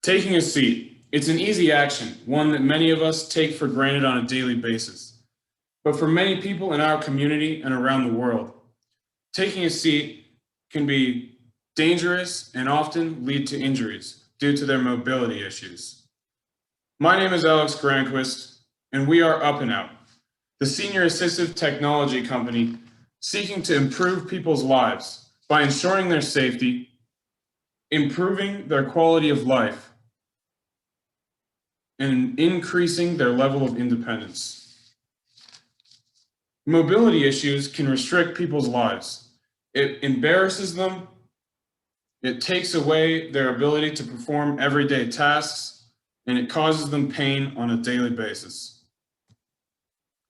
Taking a seat. It's an easy action, one that many of us take for granted on a daily basis. But for many people in our community and around the world, taking a seat can be dangerous and often lead to injuries due to their mobility issues. My name is Alex Granquist, and we are Up and Out, the senior assistive technology company seeking to improve people's lives by ensuring their safety, improving their quality of life, and increasing their level of independence. Mobility issues can restrict people's lives. It embarrasses them. It takes away their ability to perform everyday tasks, and it causes them pain on a daily basis.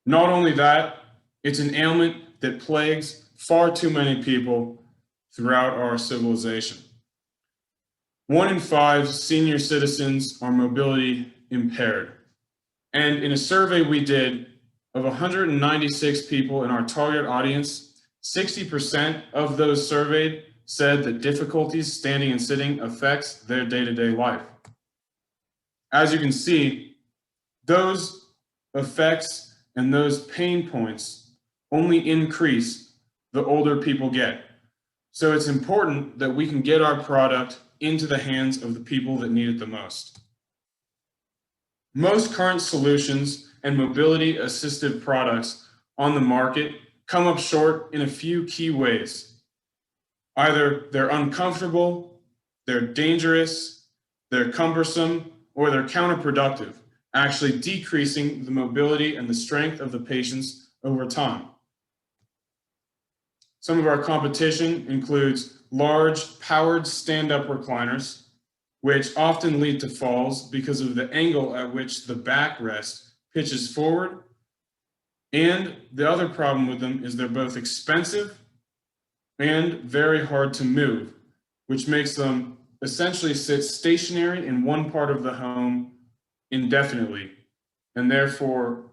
Not only that, it's an ailment that plagues far too many people throughout our civilization. 1 in 5 senior citizens are mobility impaired. And in a survey we did of 196 people in our target audience, 60% of those surveyed said that difficulties standing and sitting affects their day-to-day life. As you can see, those effects and those pain points only increase the older people get. So it's important that we can get our product into the hands of the people that need it the most. Most current solutions and mobility assistive products on the market come up short in a few key ways. Either they're uncomfortable, they're dangerous, they're cumbersome, or they're counterproductive, actually decreasing the mobility and the strength of the patients over time. Some of our competition includes large powered stand-up recliners, which often lead to falls because of the angle at which the backrest pitches forward. And the other problem with them is they're both expensive and very hard to move, which makes them essentially sit stationary in one part of the home indefinitely, and therefore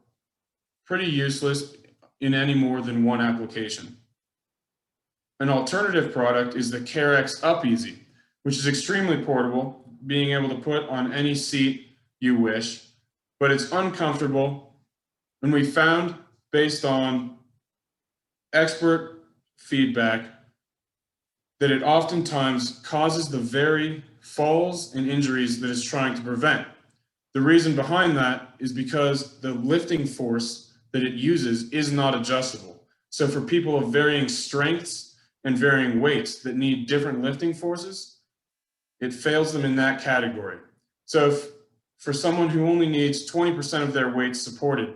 pretty useless in any more than one application. An alternative product is the CareX Up Easy, which is extremely portable, being able to put on any seat you wish, but it's uncomfortable. And we found, based on expert feedback, that it oftentimes causes the very falls and injuries that it's trying to prevent. The reason behind that is because the lifting force that it uses is not adjustable. So for people of varying strengths and varying weights that need different lifting forces, it fails them in that category. So if, for someone who only needs 20% of their weight supported,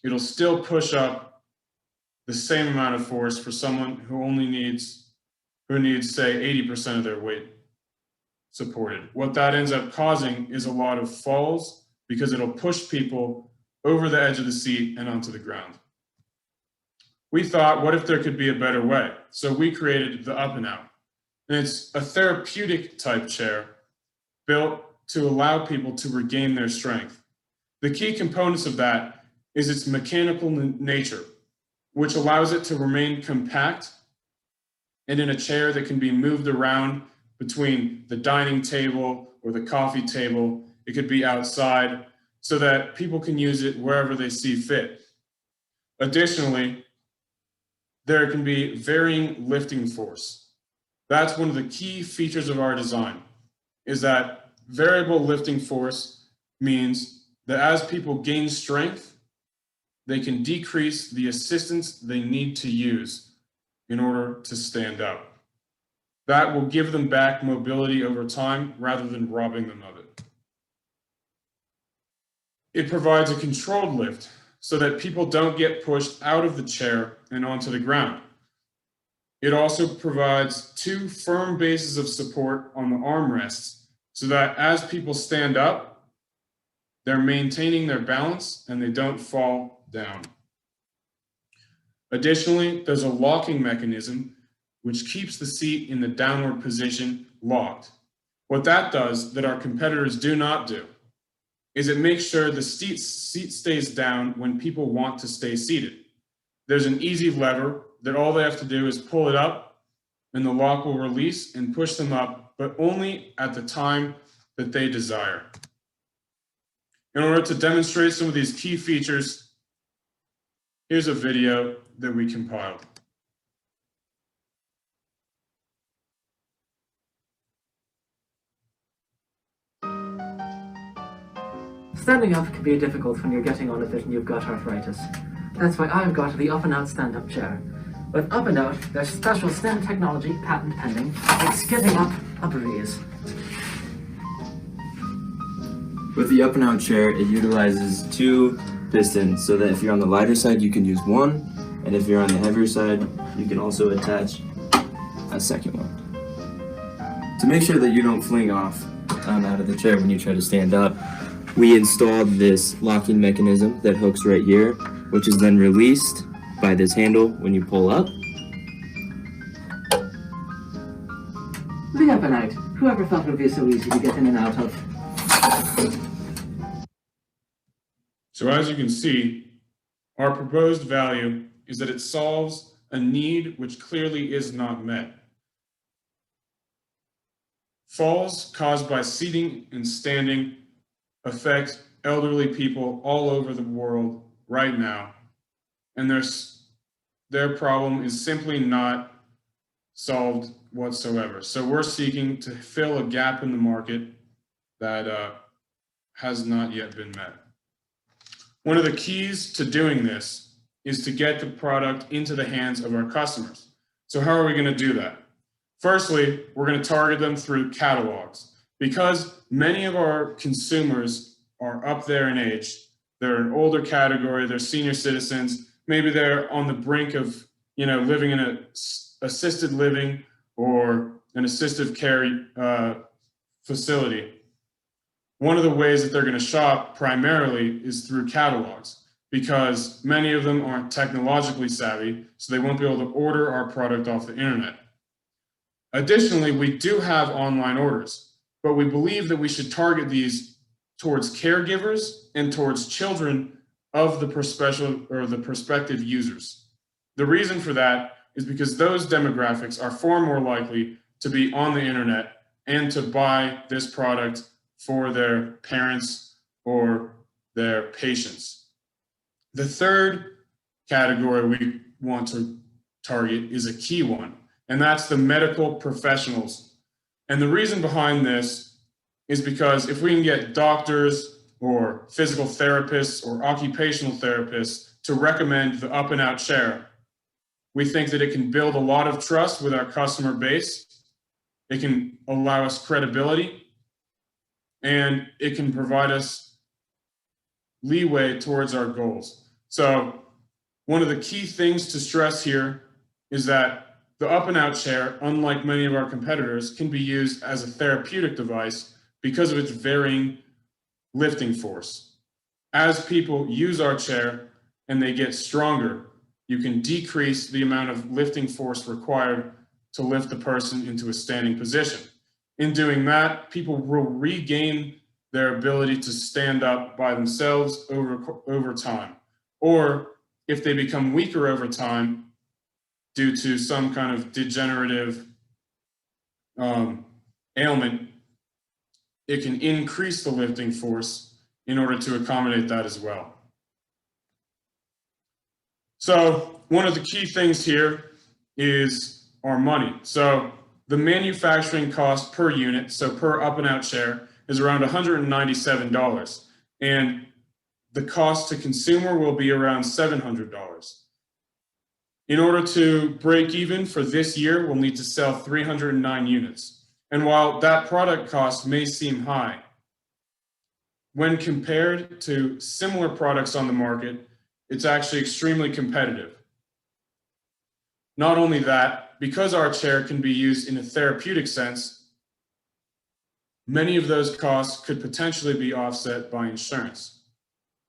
it'll still push up the same amount of force for someone who needs say 80% of their weight supported. What that ends up causing is a lot of falls because it'll push people over the edge of the seat and onto the ground. We thought, what if there could be a better way? So we created the Up and Out. And it's a therapeutic type chair built to allow people to regain their strength. The key components of that is its mechanical nature, which allows it to remain compact and in a chair that can be moved around between the dining table or the coffee table. It could be outside so that people can use it wherever they see fit. Additionally, there can be varying lifting force. That's one of the key features of our design, is that variable lifting force means that as people gain strength, they can decrease the assistance they need to use in order to stand up. That will give them back mobility over time rather than robbing them of it. It provides a controlled lift so that people don't get pushed out of the chair and onto the ground. It also provides 2 firm bases of support on the armrests so that as people stand up, they're maintaining their balance and they don't fall down. Additionally, there's a locking mechanism which keeps the seat in the downward position locked. What that does that our competitors do not do is it makes sure the seat stays down when people want to stay seated. There's an easy lever that all they have to do is pull it up and the lock will release and push them up, but only at the time that they desire. In order to demonstrate some of these key features, here's a video that we compiled. Standing up can be difficult when you're getting on a bit and you've got arthritis. That's why I've got the Up and Out stand-up chair. With Up and Out, their special STEM technology, patent pending, makes getting up a breeze. With the Up and Out chair, it utilizes 2 pistons, so that if you're on the lighter side, you can use one, and if you're on the heavier side, you can also attach a second one. To make sure that you don't fling off out of the chair when you try to stand up, we installed this locking mechanism that hooks right here, which is then released by this handle when you pull up. The Up and Out. Whoever thought it would be so easy to get in and out of? So as you can see, our proposed value is that it solves a need which clearly is not met. Falls caused by seating and standing affect elderly people all over the world right now, and their problem is simply not solved whatsoever. So we're seeking to fill a gap in the market that has not yet been met. One of the keys to doing this is to get the product into the hands of our customers. So how are we going to do that? Firstly, we're going to target them through catalogs. Because many of our consumers are up there in age, they're an older category, they're senior citizens, maybe they're on the brink of living in an assisted living or an assistive care facility. One of the ways that they're going to shop primarily is through catalogs, because many of them aren't technologically savvy, so they won't be able to order our product off the internet. Additionally, we do have online orders, but we believe that we should target these towards caregivers and towards children of the prospective users. The reason for that is because those demographics are far more likely to be on the internet and to buy this product for their parents or their patients. The third category we want to target is a key one, and that's the medical professionals. And the reason behind this is because if we can get doctors or physical therapists or occupational therapists to recommend the Up and Out chair, we think that it can build a lot of trust with our customer base. It can allow us credibility, and it can provide us leeway towards our goals. So one of the key things to stress here is that the Up and Out chair, unlike many of our competitors, can be used as a therapeutic device because of its varying lifting force. As people use our chair and they get stronger, you can decrease the amount of lifting force required to lift the person into a standing position. In doing that, people will regain their ability to stand up by themselves over time. Or if they become weaker over time due to some kind of degenerative ailment, it can increase the lifting force in order to accommodate that as well. So one of the key things here is our money. So the manufacturing cost per unit, so per Up and Out chair, is around $197. And the cost to consumer will be around $700. In order to break even for this year, we'll need to sell 309 units. And while that product cost may seem high, when compared to similar products on the market, it's actually extremely competitive. Not only that, because our chair can be used in a therapeutic sense, many of those costs could potentially be offset by insurance.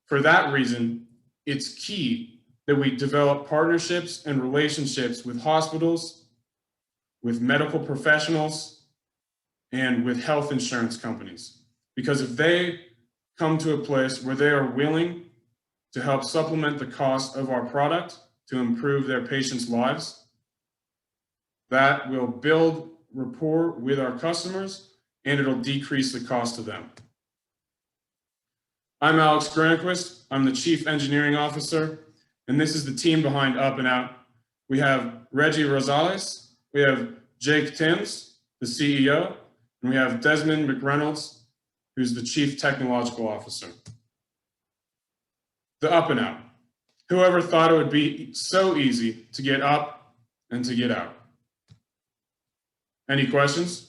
For that reason, it's key that we develop partnerships and relationships with hospitals, with medical professionals, and with health insurance companies. Because if they come to a place where they are willing to help supplement the cost of our product to improve their patients' lives, that will build rapport with our customers and it'll decrease the cost to them. I'm Alex Granquist. I'm the Chief Engineering Officer, and this is the team behind Up and Out. We have Reggie Rosales, we have Jake Timms, the CEO, and we have Desmond McReynolds, who's the Chief Technological Officer. The Up and Out. Whoever thought it would be so easy to get up and to get out? Any questions?